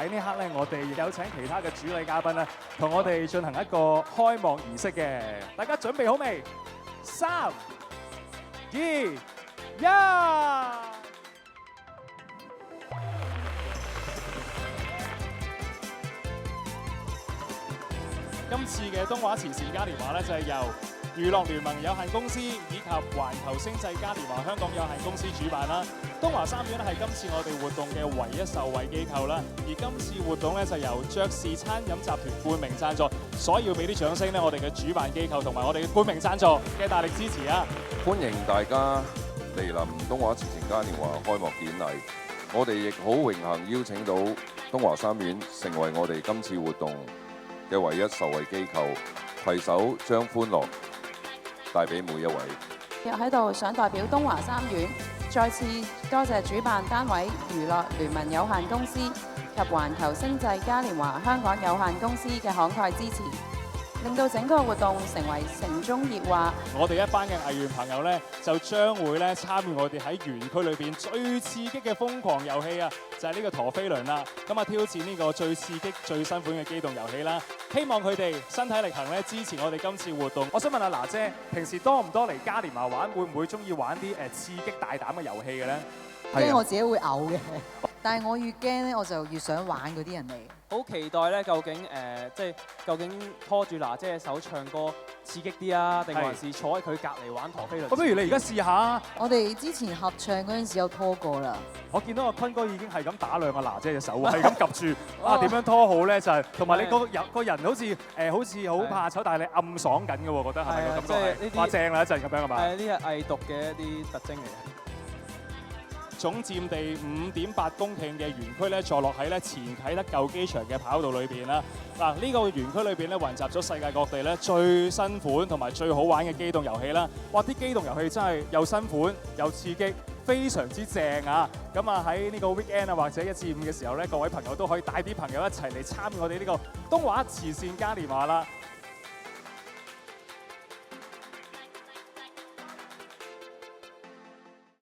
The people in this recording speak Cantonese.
喺呢刻咧，我哋亦有請其他嘅主禮嘉賓咧，同我哋進行一個開幕儀式嘅。大家準備好未？3、2、1。今次嘅東華慈善嘉年華咧，就係由娛樂聯盟有限公司以及環球星際嘉年華香港有限公司主辦啦。東華三院咧係今次我哋活動嘅唯一受惠機構啦。而今次活動咧就由爵士餐飲集團冠名贊助，所以要俾啲掌聲咧，我哋嘅主辦機構同埋我哋嘅冠名贊助嘅大力支持啊！歡迎大家嚟臨東華慈善嘉年華開幕典禮。我哋亦好榮幸邀請到東華三院成為我哋今次活動嘅唯一受惠機構，攜手將歡樂帶俾每一位。又喺度想代表東華三院再次多謝主辦單位娛樂聯盟有限公司及環球星際嘉年華香港有限公司嘅慷慨支持，令到整個活動成為城中熱話。我哋一班嘅藝員朋友咧，就將會咧參與我哋喺園區裏邊最刺激嘅瘋狂遊戲啊！就係呢個陀飛輪啦，咁啊挑戰呢個最刺激、最新款嘅機動遊戲啦。希望佢哋身體力行咧，支持我哋今次活動。我想問下娜姐，平時多唔多嚟嘉年華玩？會唔會中意玩啲刺激大膽嘅遊戲嘅咧？驚我自己會嘔嘅，但係我越驚咧，我就越想玩嗰啲人嚟。好期待咧，究竟即係究竟拖住娜姐嘅手唱歌刺激啲啊，定還是坐喺佢隔離玩陀飛輪？咁不如你而家試下。我哋之前合唱嗰陣時有拖過啦。我見到阿坤哥已經係咁打兩個娜姐隻手，係咁及住。啊，點樣拖好咧？就係同埋你個人好似好怕醜，但係你暗爽緊嘅喎，覺得係咪個感覺係？哇，正啦一陣咁樣係嘛？係呢係偽毒嘅一啲特徵嚟嘅。總佔地5.8公頃嘅園區咧，坐落喺咧前啟德舊機場嘅跑道裏邊啦。嗱，呢個園區裏邊咧，混集咗世界各地咧最新款同埋最好玩嘅機動遊戲啦。哇！啲機動遊戲真係又新款又刺激，非常之正啊！咁啊喺呢個 weekend 啊或者1至5嘅時候咧，各位朋友都可以帶啲朋友一齊嚟參與我哋呢個東華慈善嘉年華啦。